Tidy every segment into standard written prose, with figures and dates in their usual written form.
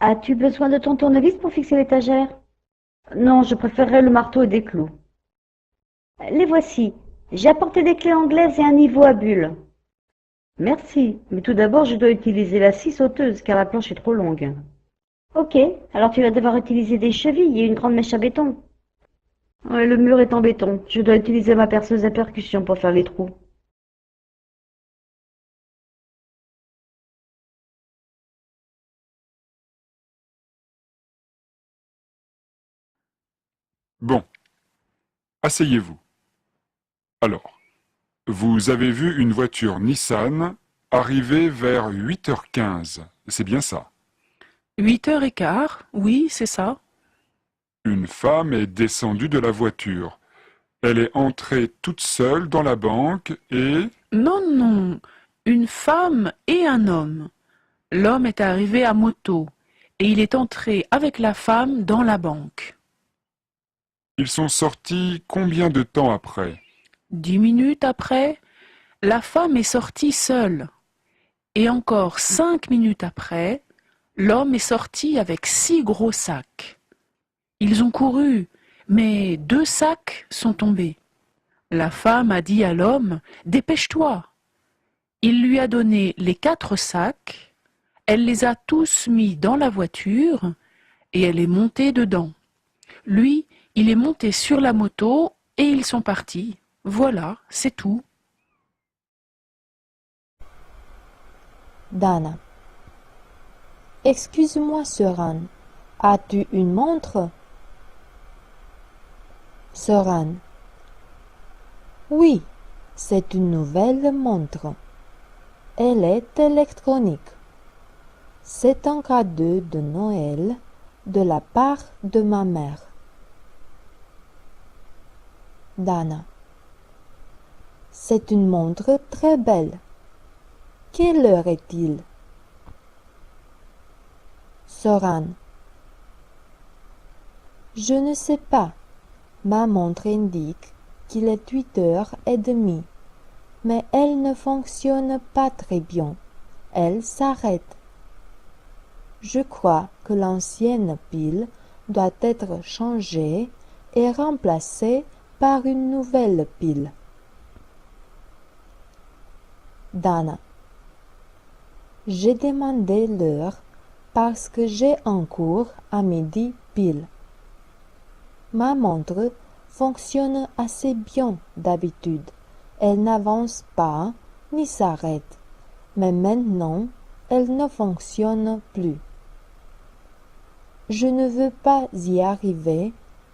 As-tu besoin de ton tournevis pour fixer l'étagère? Non, je préférerais le marteau et des clous. Les voici. J'ai apporté des clés anglaises et un niveau à bulles. Merci, mais tout d'abord je dois utiliser la scie sauteuse car la planche est trop longue. Ok, alors tu vas devoir utiliser des chevilles et une grande mèche à béton. Ouais, le mur est en béton. Je dois utiliser ma perceuse à percussion pour faire les trous. Bon, asseyez-vous. Alors, vous avez vu une voiture Nissan arriver vers 8h15. C'est bien ça. 8h15, oui, c'est ça. Une femme est descendue de la voiture. Elle est entrée toute seule dans la banque et... Non, non, une femme et un homme. L'homme est arrivé à moto et il est entré avec la femme dans la banque. Ils sont sortis combien de temps après? 10 minutes après, la femme est sortie seule. Et encore 5 minutes après, l'homme est sorti avec 6 gros sacs. Ils ont couru, mais 2 sacs sont tombés. La femme a dit à l'homme, dépêche-toi. Il lui a donné les 4 sacs, elle les a tous mis dans la voiture et elle est montée dedans. Lui, il est monté sur la moto et ils sont partis. Voilà, c'est tout. Dana. Excuse-moi, Soran. As-tu une montre? Soran. Oui, c'est une nouvelle montre. Elle est électronique. C'est un cadeau de Noël de la part de ma mère. Dana. C'est une montre très belle. Quelle heure est-il? Soran. Je ne sais pas. Ma montre indique qu'il est 8h30, mais elle ne fonctionne pas très bien. Elle s'arrête. Je crois que l'ancienne pile doit être changée et remplacée par une nouvelle pile. Dana. J'ai demandé l'heure parce que j'ai un cours à midi pile. Ma montre fonctionne assez bien d'habitude. Elle n'avance pas ni s'arrête, mais maintenant elle ne fonctionne plus. Je ne veux pas y arriver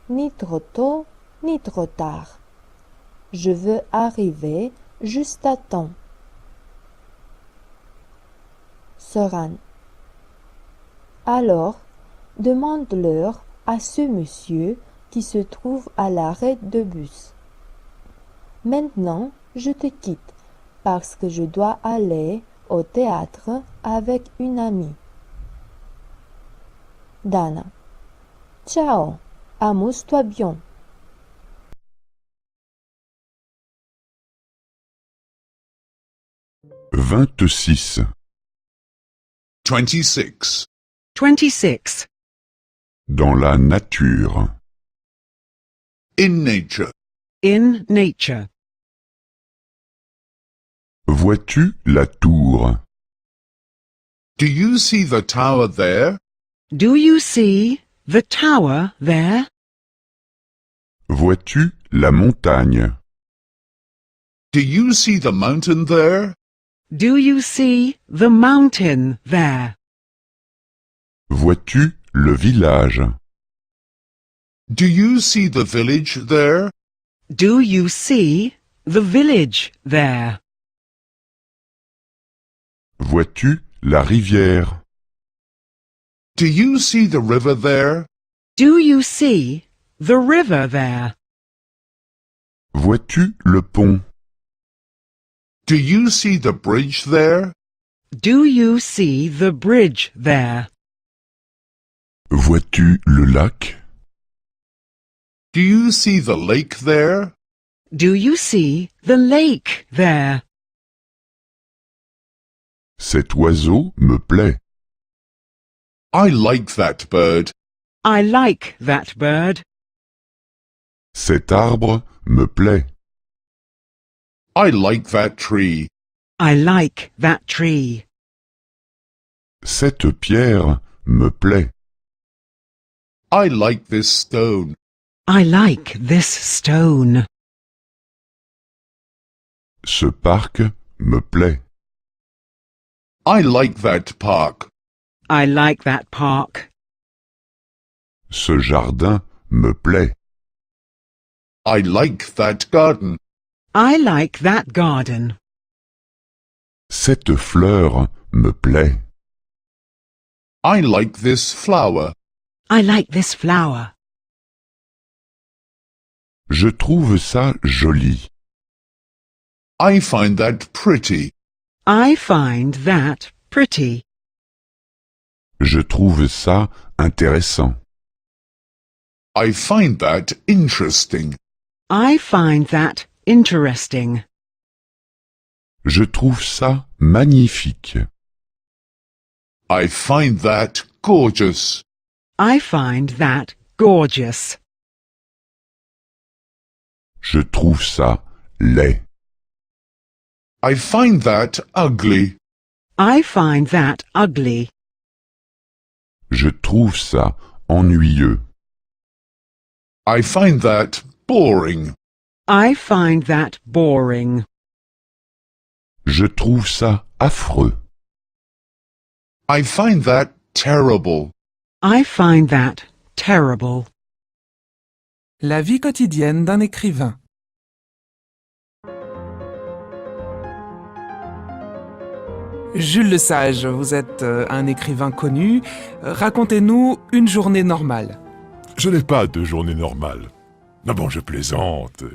ni trop tôt ni trop tard. Je veux arriver juste à temps. Soran. Alors, demande l'heure à ce monsieur qui se trouve à l'arrêt de bus. Maintenant, je te quitte parce que je dois aller au théâtre avec une amie. Dana. Ciao, amuse-toi bien. 26. 26. 26. Dans la nature. In nature. In nature. Vois-tu la tour? Do you see the tower there? Do you see the tower there? Vois-tu la montagne? Do you see the mountain there? Do you see the mountain there? Vois-tu le village? Do you see the village there? Do you see the village there? Vois-tu la rivière? Do you see the river there? Do you see the river there? Vois-tu le pont? Do you see the bridge there? Do you see the bridge there? Vois-tu le lac? Do you see the lake there? Do you see the lake there? Cet oiseau me plaît. I like that bird. I like that bird. Cet arbre me plaît. I like that tree. I like that tree. Cette pierre me plaît. I like this stone. I like this stone. Ce parc me plaît. I like that park. I like that park. Ce jardin me plaît. I like that garden. I like that garden. Cette fleur me plaît. I like this flower. I like this flower. Je trouve ça joli. I find that pretty. I find that pretty. Je trouve ça intéressant. I find that interesting. I find that interesting. Je trouve ça magnifique. I find that gorgeous. I find that gorgeous. Je trouve ça laid. I find that ugly. I find that ugly. Je trouve ça ennuyeux. I find that boring. I find that boring. Je trouve ça affreux. I find that terrible. I find that terrible. La vie quotidienne d'un écrivain. Jules Lesage, vous êtes un écrivain connu. Racontez-nous une journée normale. Je n'ai pas de journée normale. Ah bon, je plaisante.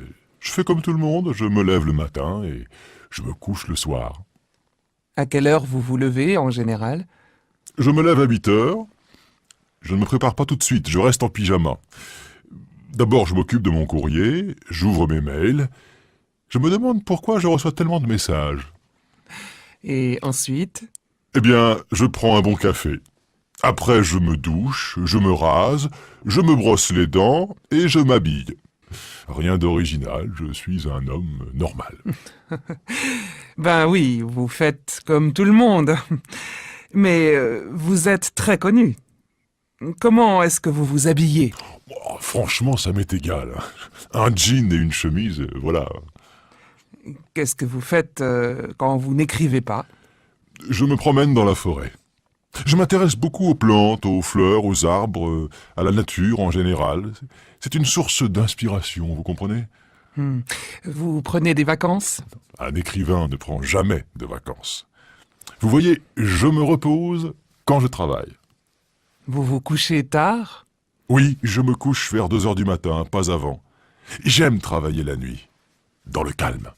Je fais comme tout le monde, je me lève le matin et je me couche le soir. À quelle heure vous vous levez en général? Je me lève à 8 heures. Je ne me prépare pas tout de suite, je reste en pyjama. D'abord, je m'occupe de mon courrier, j'ouvre mes mails. Je me demande pourquoi je reçois tellement de messages. Et ensuite? Eh bien, je prends un bon café. Après, je me douche, je me rase, je me brosse les dents et je m'habille. Rien d'original, je suis un homme normal. Ben oui, vous faites comme tout le monde. Mais vous êtes très connu. Comment est-ce que vous vous habillez? Oh, franchement, ça m'est égal. Un jean et une chemise, voilà. Qu'est-ce que vous faites quand vous n'écrivez pas? Je me promène dans la forêt. Je m'intéresse beaucoup aux plantes, aux fleurs, aux arbres, à la nature en général. C'est une source d'inspiration, vous comprenez? Vous prenez des vacances? Un écrivain ne prend jamais de vacances. Vous voyez, je me repose quand je travaille. Vous vous couchez tard? Oui, je me couche vers 2 heures du matin, pas avant. J'aime travailler la nuit, dans le calme.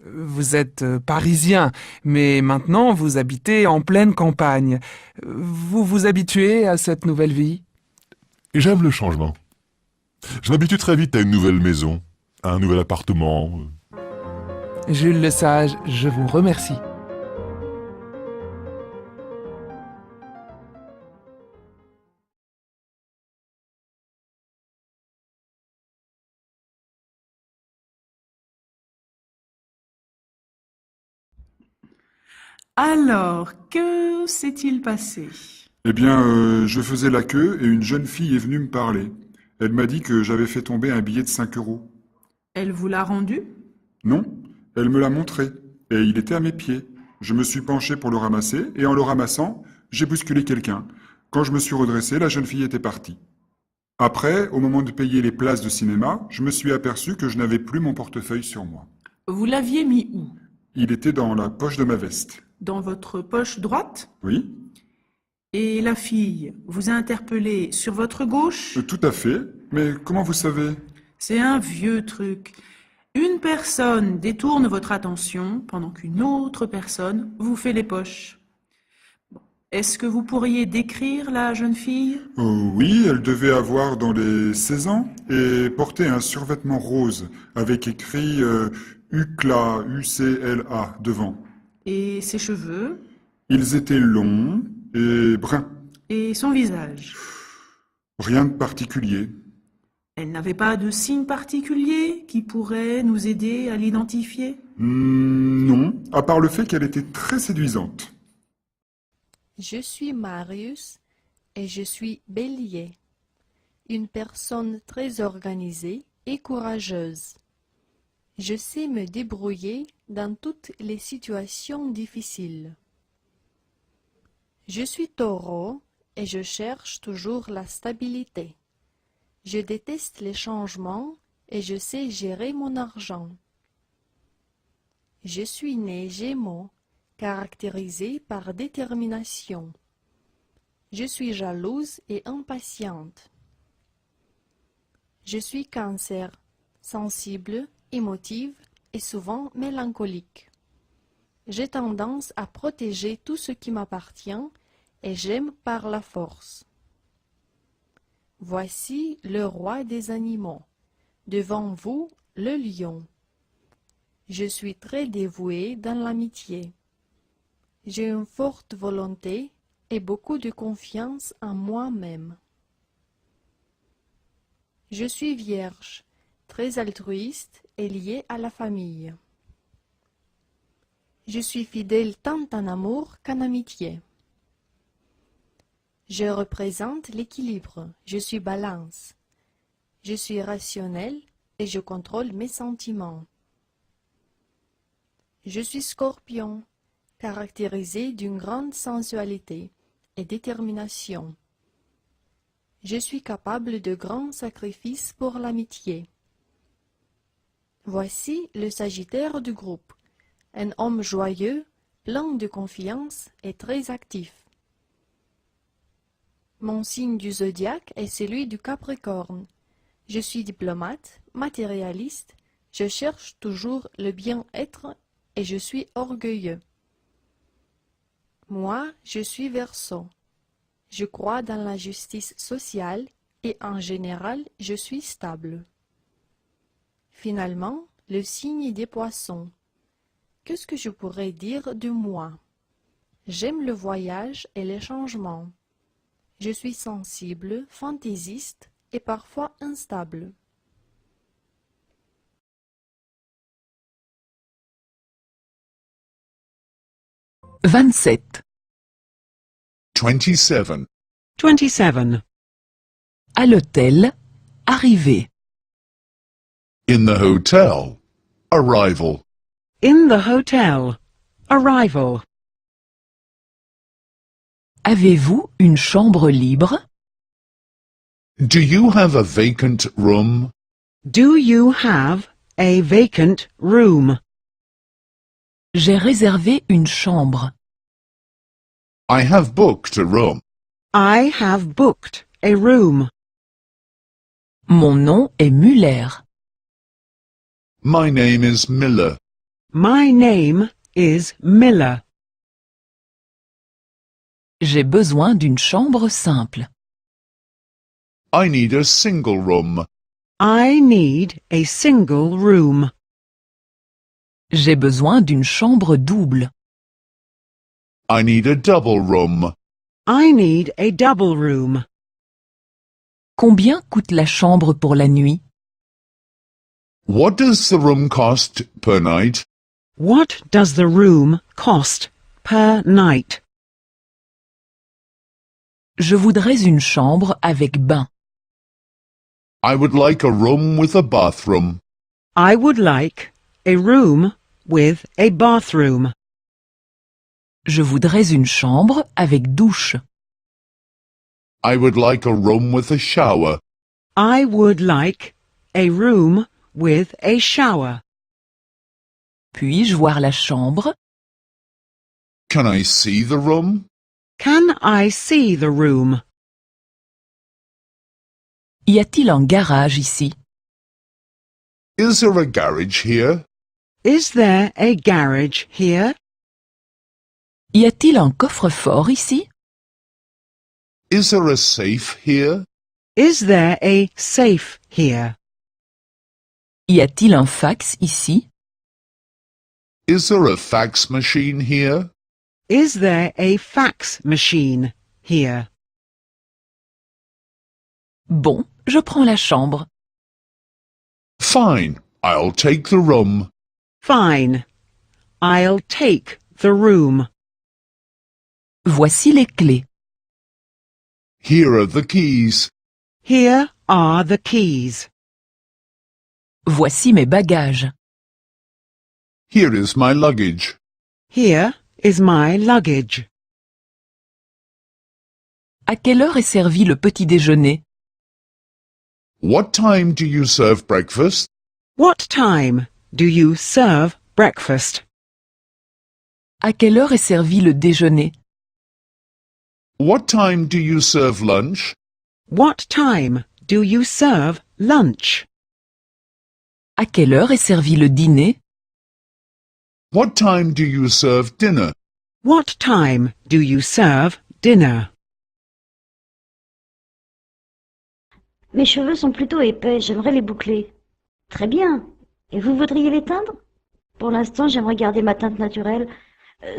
Vous êtes parisien, mais maintenant vous habitez en pleine campagne. Vous vous habituez à cette nouvelle vie? J'aime le changement. Je m'habitue très vite à une nouvelle maison, à un nouvel appartement. Jules Lesage, je vous remercie. Alors, que s'est-il passé? Eh bien, je faisais la queue et une jeune fille est venue me parler. Elle m'a dit que j'avais fait tomber un billet de 5 euros. Elle vous l'a rendu? Non, elle me l'a montré, et il était à mes pieds. Je me suis penché pour le ramasser, et en le ramassant, j'ai bousculé quelqu'un. Quand je me suis redressé, la jeune fille était partie. Après, au moment de payer les places de cinéma, je me suis aperçu que je n'avais plus mon portefeuille sur moi. Vous l'aviez mis où? Il était dans la poche de ma veste. Dans votre poche droite? Oui, Et la fille vous a interpellé sur votre gauche? tout à fait. Mais comment vous savez? C'est un vieux truc. Une personne détourne votre attention pendant qu'une autre personne vous fait les poches. Bon. Est-ce que vous pourriez décrire la jeune fille? Oui, elle devait avoir dans les 16 ans et porter un survêtement rose avec écrit UCLA, UCLA devant. Et ses cheveux? Ils étaient longs et bruns, Et son visage? Rien de particulier. Elle n'avait pas de signe particulier qui pourrait nous aider à l'identifier? Non, à part le fait qu'elle était très séduisante. Je suis Marius et je suis Bélier, une personne très organisée et courageuse. Je sais me débrouiller dans toutes les situations difficiles. Je suis Taureau et je cherche toujours la stabilité. Je déteste les changements et je sais gérer mon argent. Je suis né Gémeaux, caractérisé par détermination. Je suis jalouse et impatiente. Je suis Cancer, sensible, émotive et souvent mélancolique. J'ai tendance à protéger tout ce qui m'appartient et j'aime par la force. Voici le roi des animaux. Devant vous, le lion. Je suis très dévouée dans l'amitié. J'ai une forte volonté et beaucoup de confiance en moi-même. Je suis vierge, très altruiste et liée à la famille. Je suis fidèle tant en amour qu'en amitié. Je représente l'équilibre, je suis balance. Je suis rationnelle et je contrôle mes sentiments. Je suis Scorpion, caractérisé d'une grande sensualité et détermination. Je suis capable de grands sacrifices pour l'amitié. Voici le Sagittaire du groupe, un homme joyeux, plein de confiance et très actif. Mon signe du zodiaque est celui du Capricorne. Je suis diplomate, matérialiste, je cherche toujours le bien-être et je suis orgueilleux. Moi, je suis Verseau. Je crois dans la justice sociale et en général, je suis stable. Finalement, le signe des Poissons. Qu'est-ce que je pourrais dire de moi? J'aime le voyage et les changements. Je suis sensible, fantaisiste et parfois instable. « 27. 27. 27. À l'hôtel, arrivé. In the hotel. Arrival. In the hotel. Arrival. Avez-vous une chambre libre? Do you have a vacant room? Do you have a vacant room? J'ai réservé une chambre. I have booked a room. I have booked a room. Mon nom est Muller. My name is Miller. My name is Miller. J'ai besoin d'une chambre simple. I need a single room. I need a single room. J'ai besoin d'une chambre double. I need a double room. I need a double room. Combien coûte la chambre pour la nuit? What does the room cost per night? What does the room cost per night? Je voudrais une chambre avec bain. I would like a room with a bathroom. I would like a room with a bathroom. Je voudrais une chambre avec douche. I would like a room with a shower. I would like a room with a shower. Puis-je voir la chambre? Can I see the room? Can I see the room? Y a-t-il un garage ici? Is there a garage here? Is there a garage here? Y a-t-il un coffre-fort ici? Is there a safe here? Is there a safe here? Y a-t-il un fax ici? Is there a fax machine here? Is there a fax machine here? Bon, je prends la chambre. Fine, I'll take the room. Fine. I'll take the room. Voici les clés. Here are the keys. Here are the keys. Voici mes bagages. Here is my luggage. Here is my luggage. À quelle heure est servi le petit déjeuner? What time do you serve breakfast? What time do you serve breakfast? À quelle heure est servi le déjeuner? What time do you serve lunch? What time do you serve lunch? À quelle heure est servi le dîner? What time do you serve dinner? What time do you serve dinner? Mes cheveux sont plutôt épais, j'aimerais les boucler. Très bien. Et vous voudriez les teindre? Pour l'instant, j'aimerais garder ma teinte naturelle.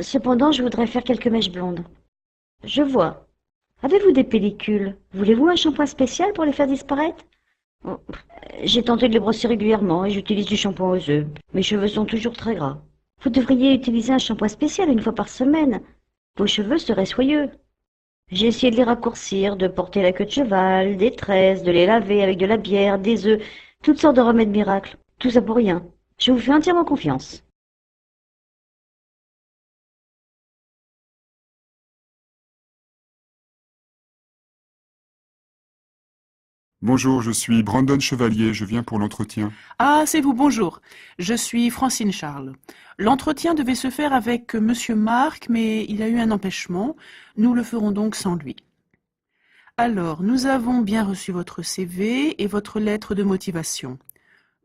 Cependant, je voudrais faire quelques mèches blondes. Je vois. Avez-vous des pellicules? Voulez-vous un shampoing spécial pour les faire disparaître? Oh, j'ai tenté de les brosser régulièrement et j'utilise du shampoing aux œufs. Mes cheveux sont toujours très gras. Vous devriez utiliser un shampoing spécial une fois par semaine. Vos cheveux seraient soyeux. J'ai essayé de les raccourcir, de porter la queue de cheval, des tresses, de les laver avec de la bière, des œufs, toutes sortes de remèdes miracles. Tout ça pour rien. Je vous fais entièrement confiance. Bonjour, je suis Brandon Chevalier, je viens pour l'entretien. Ah, c'est vous, bonjour. Je suis Francine Charles. L'entretien devait se faire avec Monsieur Marc, mais il a eu un empêchement. Nous le ferons donc sans lui. Alors, nous avons bien reçu votre CV et votre lettre de motivation.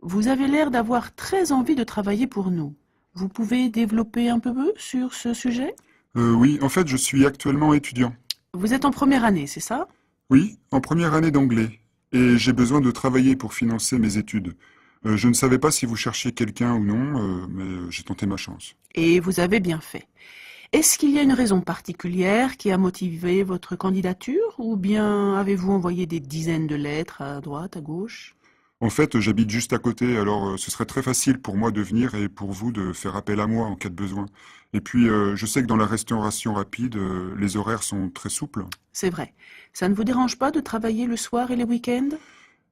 Vous avez l'air d'avoir très envie de travailler pour nous. Vous pouvez développer un peu sur ce sujet? Oui, en fait, je suis actuellement étudiant. Vous êtes en première année, c'est ça? Oui, en première année d'anglais. Et j'ai besoin de travailler pour financer mes études. Je ne savais pas si vous cherchiez quelqu'un ou non, mais j'ai tenté ma chance. Et vous avez bien fait. Est-ce qu'il y a une raison particulière qui a motivé votre candidature, ou bien avez-vous envoyé des dizaines de lettres à droite, à gauche? En fait, j'habite juste à côté, alors ce serait très facile pour moi de venir et pour vous de faire appel à moi en cas de besoin. Et puis, je sais que dans la restauration rapide, les horaires sont très souples. C'est vrai. Ça ne vous dérange pas de travailler le soir et les week-ends?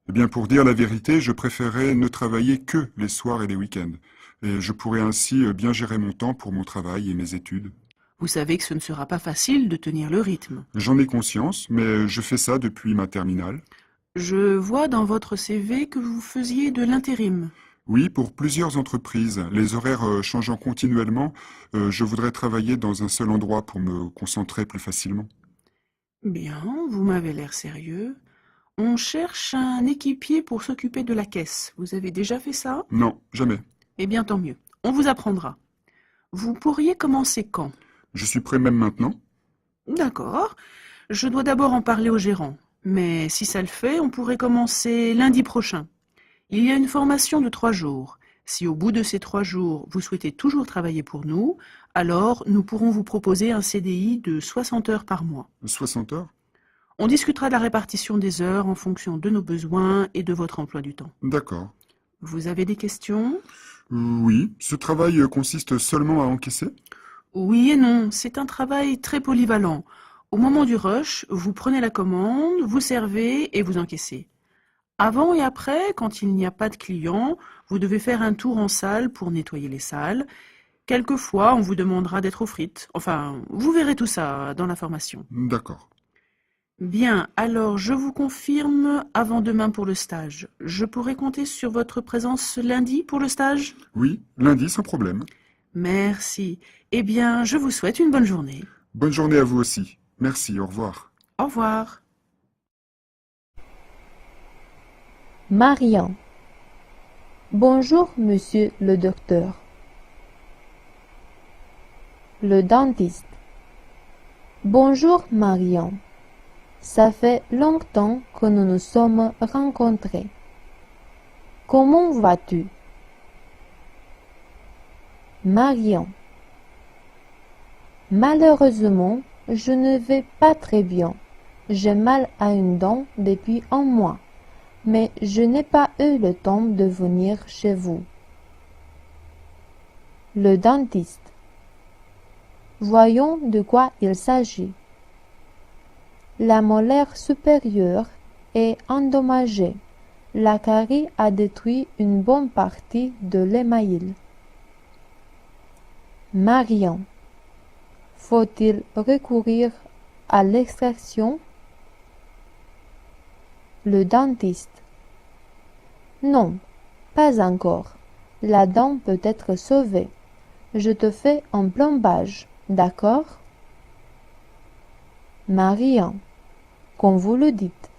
Eh bien, pour dire la vérité, je préférais ne travailler que les soirs et les week-ends. Et je pourrais ainsi bien gérer mon temps pour mon travail et mes études. Vous savez que ce ne sera pas facile de tenir le rythme. J'en ai conscience, mais je fais ça depuis ma terminale. Je vois dans votre CV que vous faisiez de l'intérim. Oui, pour plusieurs entreprises. Les horaires changeant continuellement, je voudrais travailler dans un seul endroit pour me concentrer plus facilement. Bien, vous m'avez l'air sérieux. On cherche un équipier pour s'occuper de la caisse. Vous avez déjà fait ça? Non, jamais. Eh bien, tant mieux. On vous apprendra. Vous pourriez commencer quand? Je suis prêt même maintenant. D'accord. Je dois d'abord en parler au gérant. Mais si ça le fait, on pourrait commencer lundi prochain. Il y a une formation de 3 jours. Si au bout de ces 3 jours, vous souhaitez toujours travailler pour nous, alors nous pourrons vous proposer un CDI de 60 heures par mois. 60 heures? On discutera de la répartition des heures en fonction de nos besoins et de votre emploi du temps. D'accord. Vous avez des questions? Oui, ce travail consiste seulement à encaisser? Oui et non, c'est un travail très polyvalent. Au moment du rush, vous prenez la commande, vous servez et vous encaissez. Avant et après, quand il n'y a pas de clients, vous devez faire un tour en salle pour nettoyer les salles. Quelquefois, on vous demandera d'être aux frites. Enfin, vous verrez tout ça dans la formation. D'accord. Bien, alors je vous confirme avant demain pour le stage. Je pourrai compter sur votre présence lundi pour le stage? Oui, lundi sans problème. Merci. Eh bien, je vous souhaite une bonne journée. Bonne journée à vous aussi. Merci, au revoir. Au revoir. Marianne. Bonjour, monsieur le docteur. Le dentiste. Bonjour, Marianne. Ça fait longtemps que nous nous sommes rencontrés. Comment vas-tu? Marianne. Malheureusement, je ne vais pas très bien. J'ai mal à une dent depuis un mois, mais je n'ai pas eu le temps de venir chez vous. Le dentiste. Voyons de quoi il s'agit. La molaire supérieure est endommagée. La carie a détruit une bonne partie de l'émail. Marion. Faut-il recourir à l'extraction? Le dentiste. Non, pas encore. La dent peut être sauvée. Je te fais un plombage, d'accord? Marion. Comme vous le dites.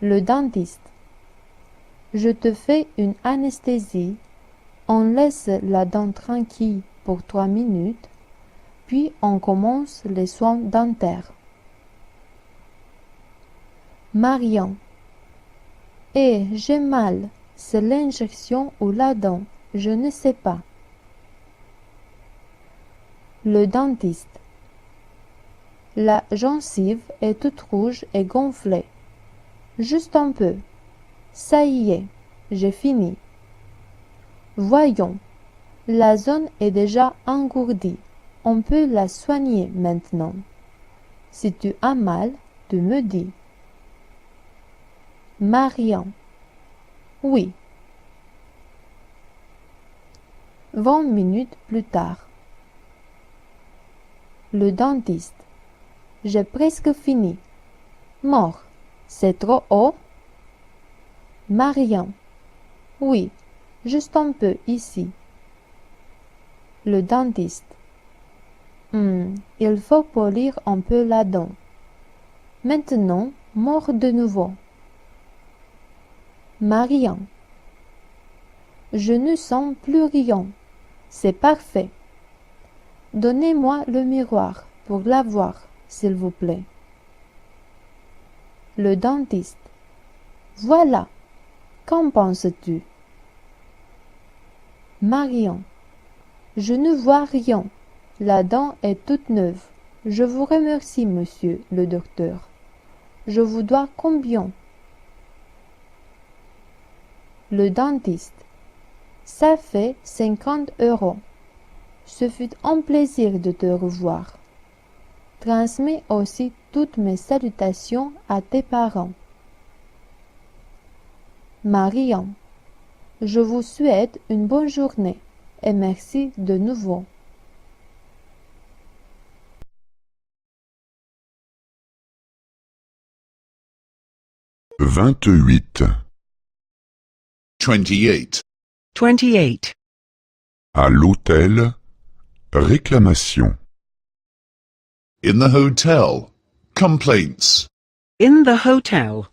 Le dentiste. Je te fais une anesthésie. On laisse la dent tranquille pour 3 minutes, puis on commence les soins dentaires. Marion. Eh, j'ai mal. C'est l'injection ou la dent, je ne sais pas. Le dentiste. La gencive est toute rouge et gonflée. Juste un peu. Ça y est, j'ai fini. Voyons, la zone est déjà engourdie. On peut la soigner maintenant. Si tu as mal, tu me dis. Marion. Oui. 20 minutes plus tard. Le dentiste. J'ai presque fini. Mort. C'est trop haut? Marion. Oui, juste un peu ici. Le dentiste. Il faut polir un peu la dent. Maintenant, mort de nouveau. Marion. Je ne sens plus rien. C'est parfait. Donnez-moi le miroir pour la voir, s'il vous plaît. Le dentiste. Voilà. Qu'en penses-tu? Marion. Je ne vois rien. La dent est toute neuve. Je vous remercie, monsieur le docteur. Je vous dois combien? Le dentiste. Ça fait 50 €. Ce fut un plaisir de te revoir. Transmets aussi toutes mes salutations à tes parents. Marion. Je vous souhaite une bonne journée et merci de nouveau. Vingt-huit. 28. 28. À l'hôtel, réclamation. In the hotel. Complaints. In the hotel.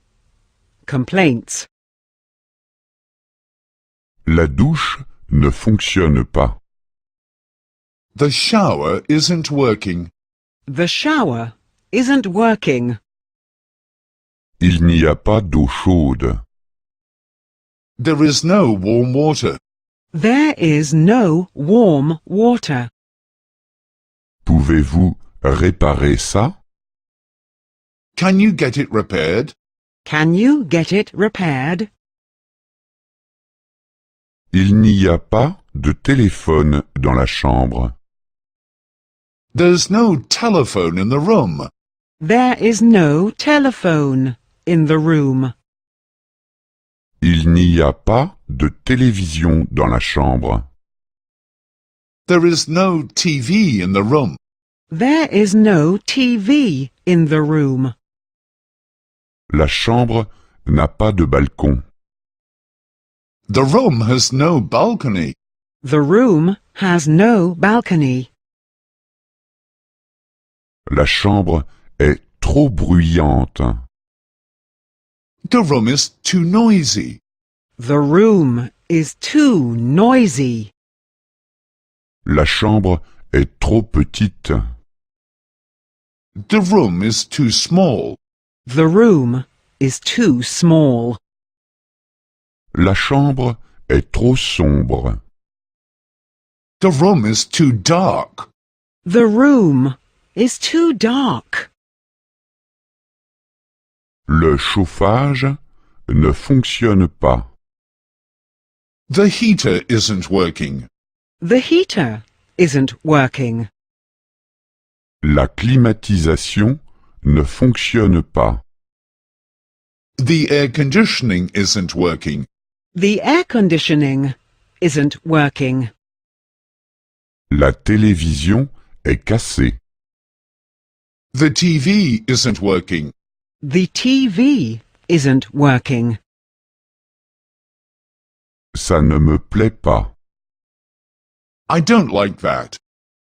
Complaints. La douche ne fonctionne pas. The shower isn't working. The shower isn't working. Il n'y a pas d'eau chaude. There is no warm water. There is no warm water. Pouvez-vous réparer ça? Can you get it repaired? Can you get it repaired? Il n'y a pas de téléphone dans la chambre. There's no telephone in the room. There is no telephone in the room. Il n'y a pas de télévision dans la chambre. There is no TV in the room. There is no TV in the room. La chambre n'a pas de balcon. The room has no balcony. The room has no balcony. La chambre est trop bruyante. The room is too noisy. The room is too noisy. La chambre est trop petite. The room is too small. The room is too small. La chambre est trop sombre. The room is too dark. The room is too dark. Le chauffage ne fonctionne pas. The heater isn't working. The heater isn't working. La climatisation ne fonctionne pas. The air conditioning isn't working. The air conditioning isn't working. La télévision est cassée. The TV isn't working. The TV isn't working. Ça ne me plaît pas. I don't like that.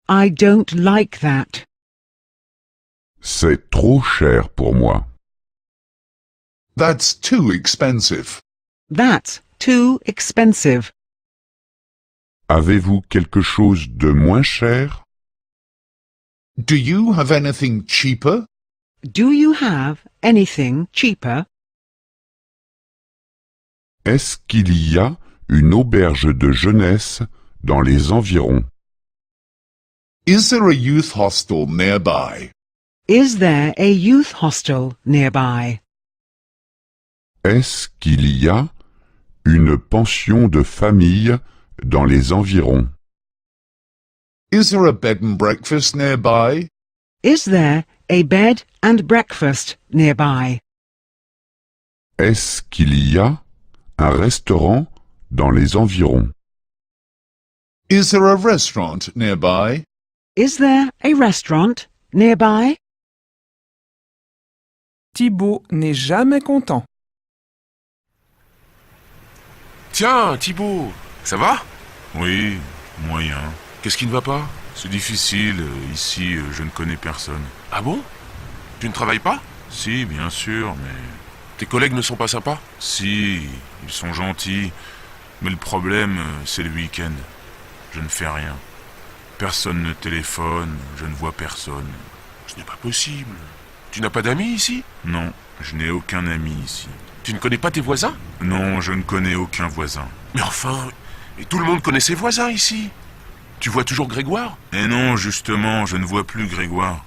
I don't like that. C'est trop cher pour moi. That's too expensive. That's too expensive. Avez-vous quelque chose de moins cher? Do you have anything cheaper? Do you have anything cheaper? Est-ce qu'il y a une auberge de jeunesse dans les environs? Is there a youth hostel nearby? Is there a youth hostel nearby? Est-ce qu'il y a une pension de famille dans les environs? Is there a bed and breakfast nearby? Is there a bed and breakfast nearby? Est-ce qu'il y a un restaurant dans les environs? Is there a restaurant nearby? Is there a restaurant nearby? Thibaut n'est jamais content. Tiens, Thibaut, ça va? Oui, moyen. Qu'est-ce qui ne va pas? C'est difficile, ici, je ne connais personne. Ah bon? Tu ne travailles pas? Si, bien sûr, mais... Tes collègues ne sont pas sympas? Si, ils sont gentils, mais le problème, c'est le week-end. Je ne fais rien. Personne ne téléphone, je ne vois personne. Ce n'est pas possible. Tu n'as pas d'amis ici? Non, je n'ai aucun ami ici. Tu ne connais pas tes voisins? Non, je ne connais aucun voisin. Mais enfin, et tout le monde connaît ses voisins ici. Tu vois toujours Grégoire? Eh non, justement, je ne vois plus Grégoire.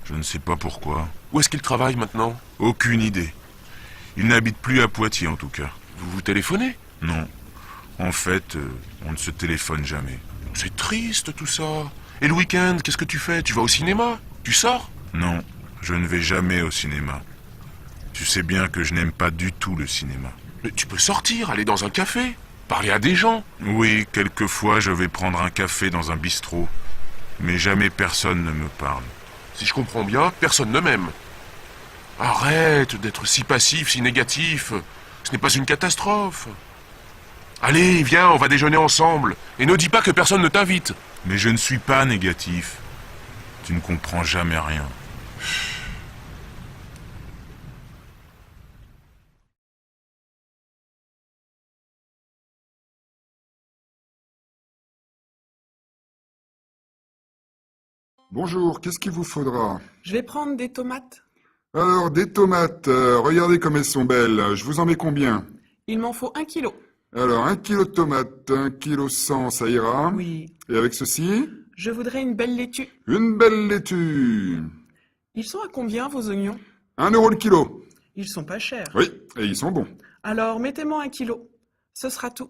Je ne sais pas pourquoi. Où est-ce qu'il travaille maintenant? Aucune idée. Il n'habite plus à Poitiers en tout cas. Vous vous téléphonez? Non. En fait, on ne se téléphone jamais. C'est triste tout ça. Et le week-end, qu'est-ce que tu fais? Tu vas au cinéma? Tu sors? Non, je ne vais jamais au cinéma. Tu sais bien que je n'aime pas du tout le cinéma. Mais tu peux sortir, aller dans un café, parler à des gens. Oui, quelquefois je vais prendre un café dans un bistrot. Mais jamais personne ne me parle. Si je comprends bien, personne ne m'aime. Arrête d'être si passif, si négatif. Ce n'est pas une catastrophe. Allez, viens, on va déjeuner ensemble. Et ne dis pas que personne ne t'invite. Mais je ne suis pas négatif. Tu ne comprends jamais rien. Bonjour, qu'est-ce qu'il vous faudra? Je vais prendre des tomates. Alors, des tomates, regardez comme elles sont belles. Je vous en mets combien? Il m'en faut 1 kilo. Alors, 1 kilo de tomates, 1 kilo 100, ça ira? Oui. Et avec ceci? Je voudrais une belle laitue. Une belle laitue. Ils sont à combien vos oignons? 1 euro le kilo. Ils sont pas chers. Oui, et ils sont bons. Alors mettez-moi 1 kilo. Ce sera tout.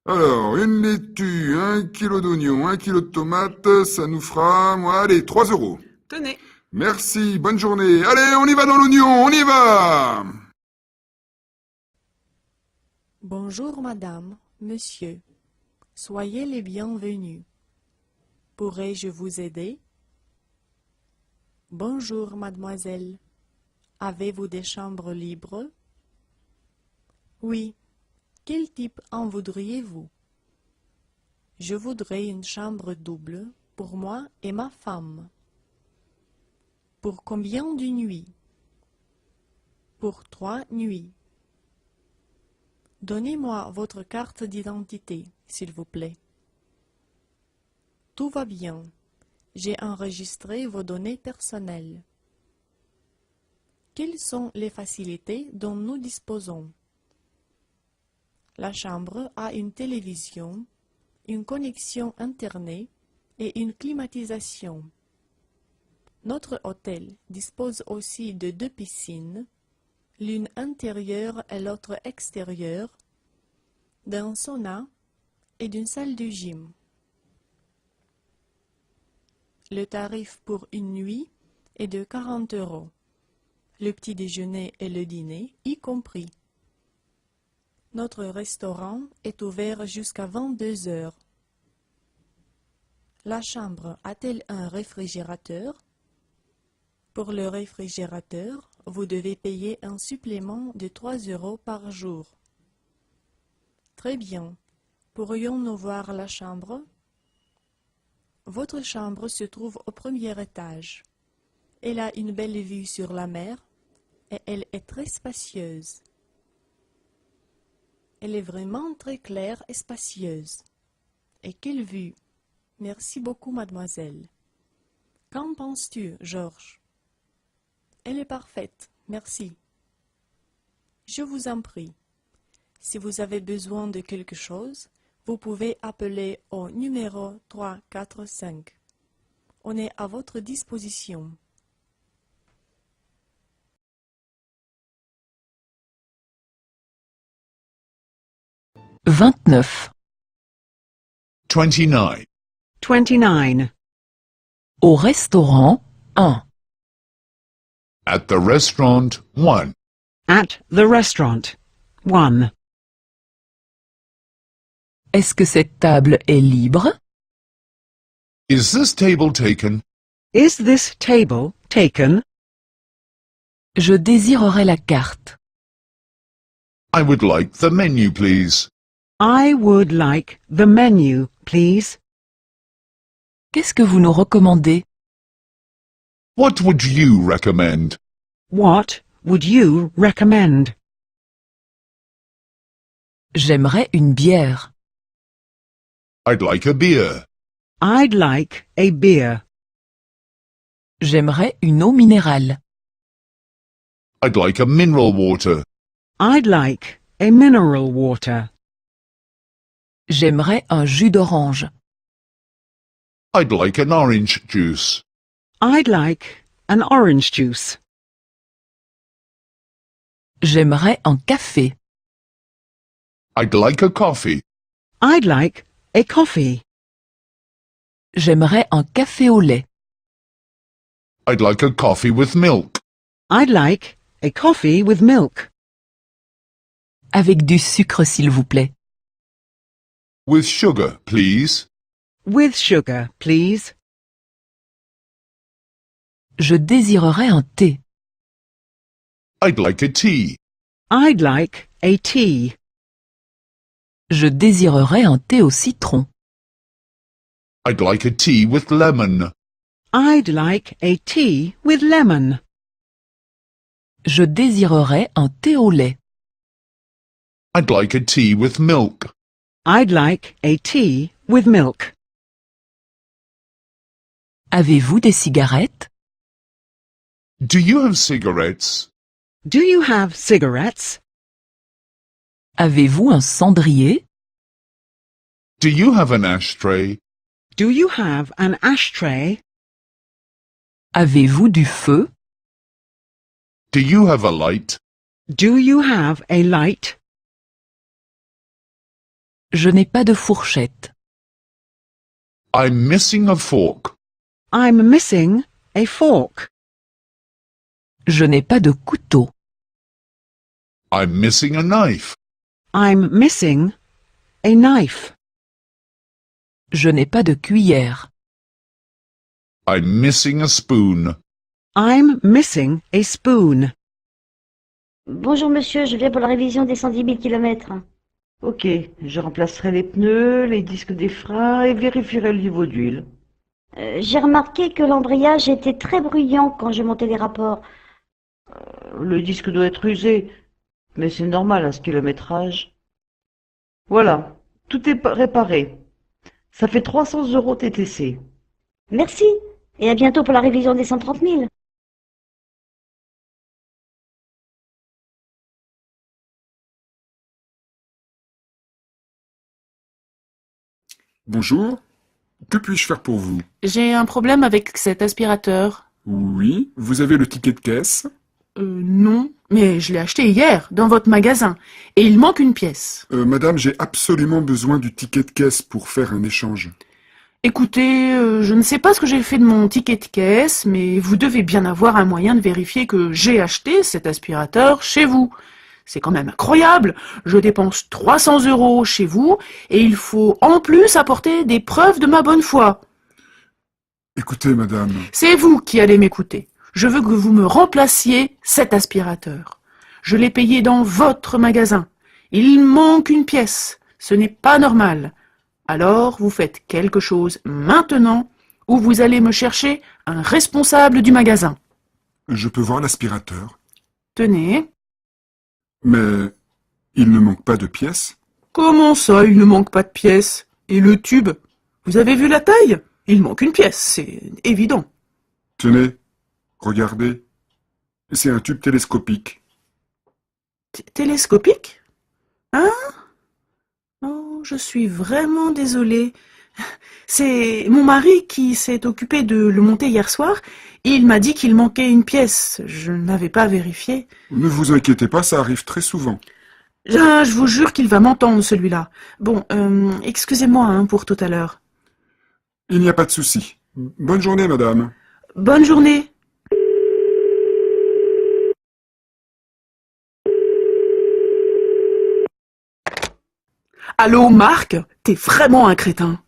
Alors, une laitue, 1 kilo d'oignons, 1 kilo de tomates, ça nous fera, allez, 3 euros. Tenez. Merci, bonne journée. Allez, on y va dans l'oignon, on y va! Bonjour madame, monsieur. Soyez les bienvenus. Pourrais-je vous aider? Bonjour mademoiselle. Avez-vous des chambres libres? Oui. Quel type en voudriez-vous? Je voudrais une chambre double pour moi et ma femme. Pour combien de nuits? Pour 3 nuits. Donnez-moi votre carte d'identité, s'il vous plaît. Tout va bien. J'ai enregistré vos données personnelles. Quelles sont les facilités dont nous disposons? La chambre a une télévision, une connexion Internet et une climatisation. Notre hôtel dispose aussi de 2 piscines, l'une intérieure et l'autre extérieure, d'un sauna et d'une salle de gym. Le tarif pour une nuit est de 40 €, le petit déjeuner et le dîner y compris. Notre restaurant est ouvert jusqu'à 22 heures. La chambre a-t-elle un réfrigérateur? Pour le réfrigérateur, vous devez payer un supplément de 3 € par jour. Très bien. Pourrions-nous voir la chambre? Votre chambre se trouve au premier étage. Elle a une belle vue sur la mer et elle est très spacieuse. Elle est vraiment très claire et spacieuse. Et quelle vue! Merci beaucoup, mademoiselle. Qu'en penses-tu, Georges? Elle est parfaite, merci. Je vous en prie. Si vous avez besoin de quelque chose, vous pouvez appeler au numéro 345. On est à votre disposition. « 29. 29. 29. Au restaurant, 1. At the restaurant, 1. At the restaurant, 1. Est-ce que cette table est libre? Is this table taken? Is this table taken? Je désirerais la carte. I would like the menu, please. I would like the menu, please. Qu'est-ce que vous nous recommandez? What would you recommend? What would you recommend? J'aimerais une bière. I'd like a beer. I'd like a beer. J'aimerais une eau minérale. I'd like a mineral water. I'd like a mineral water. J'aimerais un jus d'orange. I'd like an orange juice. I'd like an orange juice. J'aimerais un café. I'd like a coffee. I'd like a coffee. J'aimerais un café au lait. I'd like a coffee with milk. I'd like a coffee with milk. Avec du sucre, s'il vous plaît. With sugar, please. With sugar, please. Je désirerais un thé. I'd like a tea. I'd like a tea. Je désirerais un thé au citron. I'd like a tea with lemon. I'd like a tea with lemon. Je désirerais un thé au lait. I'd like a tea with milk. I'd like a tea with milk. Avez-vous des cigarettes? Do you have cigarettes? Do you have cigarettes? Avez-vous un cendrier? Do you have an ashtray? Do you have an ashtray? Avez-vous du feu? Do you have a light? Do you have a light? Je n'ai pas de fourchette. I'm missing a fork. I'm missing a fork. Je n'ai pas de couteau. I'm missing a knife. I'm missing a knife. Je n'ai pas de cuillère. I'm missing a spoon. I'm missing a spoon. Bonjour monsieur, je viens pour la révision des 110 000 kilomètres. Ok, je remplacerai les pneus, les disques des freins et vérifierai le niveau d'huile. J'ai remarqué que l'embrayage était très bruyant quand je montais les rapports. Le disque doit être usé, mais c'est normal à ce kilométrage. Voilà, tout est réparé. Ça fait 300 € TTC. Merci, et à bientôt pour la révision des 130 000. Bonjour, que puis-je faire pour vous? J'ai un problème avec cet aspirateur. Oui, vous avez le ticket de caisse? Non, Mais je l'ai acheté hier, dans votre magasin, et il manque une pièce. Madame, j'ai absolument besoin du ticket de caisse pour faire un échange. Écoutez, je ne sais pas ce que j'ai fait de mon ticket de caisse, mais vous devez bien avoir un moyen de vérifier que j'ai acheté cet aspirateur chez vous. C'est quand même incroyable. Je dépense 300 € chez vous, et il faut en plus apporter des preuves de ma bonne foi. Écoutez, madame. C'est vous qui allez m'écouter. Je veux que vous me remplaciez cet aspirateur. Je l'ai payé dans votre magasin. Il manque une pièce. Ce n'est pas normal. Alors, vous faites quelque chose maintenant ou vous allez me chercher un responsable du magasin. Je peux voir l'aspirateur. Tenez. Mais il ne manque pas de pièces. Comment ça, il ne manque pas de pièces? Et le tube? Vous avez vu la taille? Il manque une pièce, c'est évident. Tenez, regardez. C'est un tube télescopique. Télescopique? Hein? Oh, je suis vraiment désolée. C'est mon mari qui s'est occupé de le monter hier soir. Il m'a dit qu'il manquait une pièce. Je n'avais pas vérifié. Ne vous inquiétez pas, ça arrive très souvent. Je vous jure qu'il va m'entendre, celui-là. Bon, excusez-moi pour tout à l'heure. Il n'y a pas de souci. Bonne journée, madame. Bonne journée. Allô, Marc? T'es vraiment un crétin.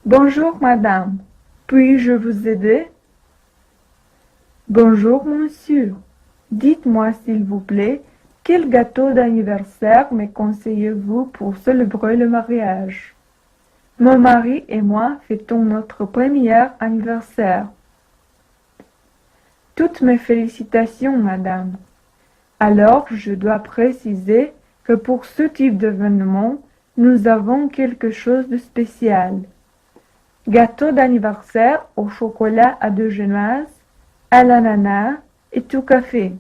Bonjour, madame. Puis-je vous aider? Bonjour, monsieur. Dites-moi, s'il vous plaît, quel gâteau d'anniversaire me conseillez-vous pour célébrer le mariage? Mon mari et moi fêtons notre premier anniversaire. Toutes mes félicitations, madame. Alors, je dois préciser que pour ce type d'événement, nous avons quelque chose de spécial. Gâteau d'anniversaire au chocolat à deux genoises, à l'ananas et tout café.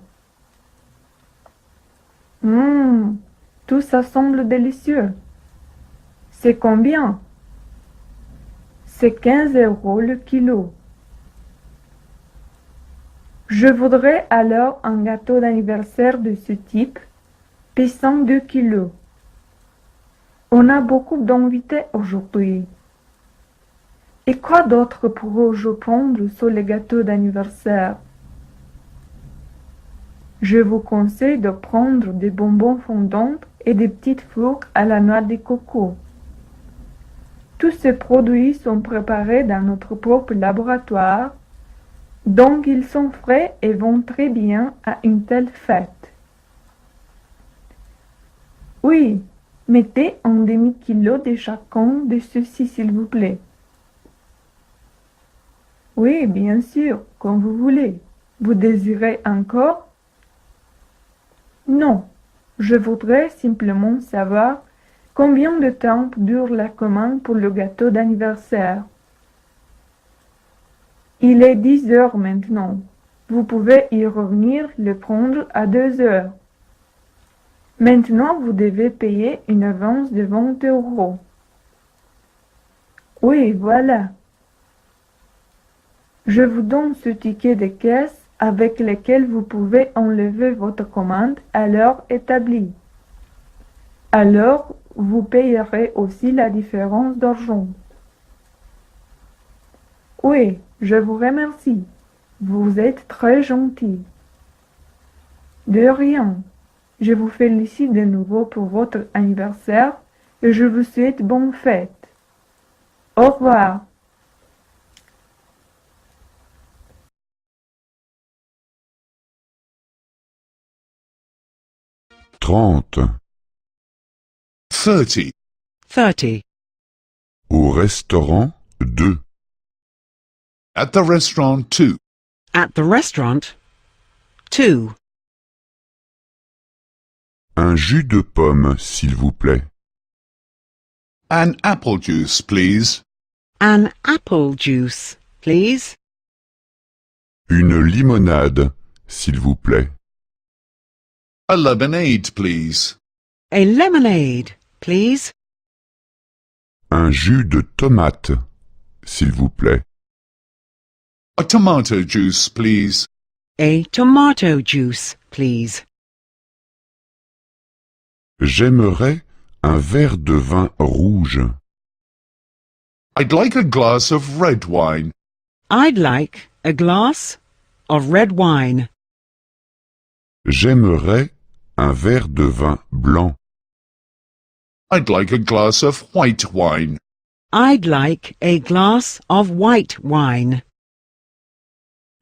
Tout ça semble délicieux. C'est combien? C'est 15 € le kilo. Je voudrais alors un gâteau d'anniversaire de ce type, pesant 2 kilos. On a beaucoup d'invités aujourd'hui. Et quoi d'autre pourrais-je prendre sur les gâteaux d'anniversaire? Je vous conseille de prendre des bonbons fondants et des petites fleurs à la noix de coco. Tous ces produits sont préparés dans notre propre laboratoire, donc ils sont frais et vont très bien à une telle fête. Oui, mettez un demi-kilo de chacun de ceux-ci, s'il vous plaît. Oui, bien sûr, comme vous voulez. Vous désirez encore? Non, je voudrais simplement savoir combien de temps dure la commande pour le gâteau d'anniversaire. Il est 10 heures maintenant. Vous pouvez y revenir le prendre à 2 heures. Maintenant, vous devez payer une avance de 20 €. Oui, voilà. Je vous donne ce ticket de caisse avec lequel vous pouvez enlever votre commande à l'heure établie. Alors, vous payerez aussi la différence d'argent. Oui, je vous remercie. Vous êtes très gentil. De rien. Je vous félicite de nouveau pour votre anniversaire et je vous souhaite bonne fête. Au revoir. Trente. 30. 30. Au restaurant 2. At the restaurant 2. At the restaurant. 2. Un jus de pomme, s'il vous plaît. An apple juice, please. An apple juice, please. Une limonade, s'il vous plaît. A lemonade, please. A lemonade, please. Un jus de tomate, s'il vous plaît. A tomato juice, please. a tomato juice, please. J'aimerais un verre de vin rouge. I'd like a glass of red wine. I'd like a glass of red wine. J'aimerais un verre de vin blanc. I'd like a glass of white wine. I'd like a glass of white wine.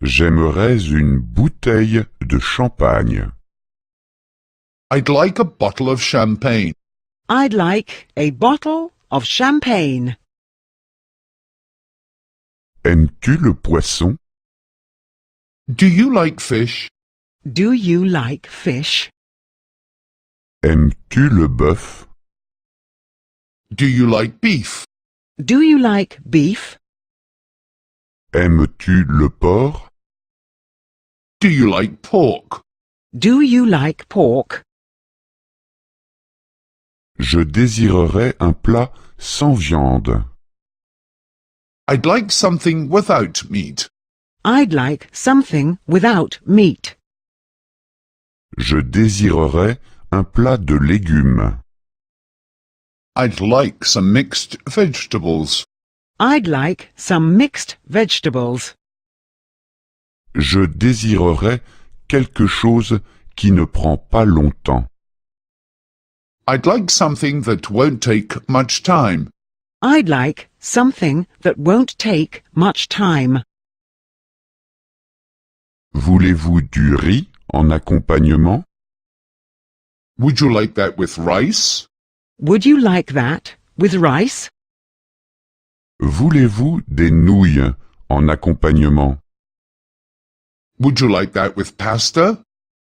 J'aimerais une bouteille de champagne. I'd like a bottle of champagne. I'd like a bottle of champagne. Aimes-tu le poisson? Do you like fish? Do you like fish? Aimes-tu le bœuf? Do you like beef? Do you like beef? Aimes-tu le porc? Do you like pork? Do you like pork? Je désirerais un plat sans viande. I'd like something without meat. I'd like something without meat. Je désirerais un plat de légumes. I'd like some mixed vegetables. I'd like some mixed vegetables. Je désirerais quelque chose qui ne prend pas longtemps. I'd like something that won't take much time. I'd like something that won't take much time. Voulez-vous du riz en accompagnement? Would you like that with rice? Would you like that with rice? Voulez-vous des nouilles en accompagnement? Would you like that with pasta?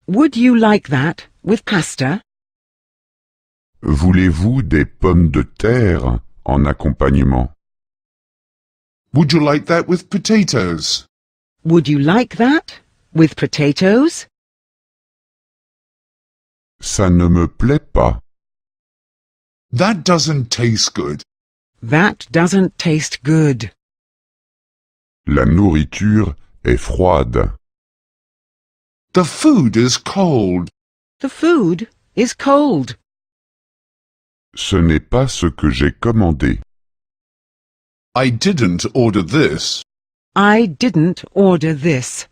Would you like that with pasta? Voulez-vous des pommes de terre en accompagnement? Would you like that with potatoes? Would you like that with potatoes? Ça ne me plaît pas. That doesn't taste good. That doesn't taste good. La nourriture est froide. The food is cold. The food is cold. Ce n'est pas ce que j'ai commandé. I didn't order this. I didn't order this.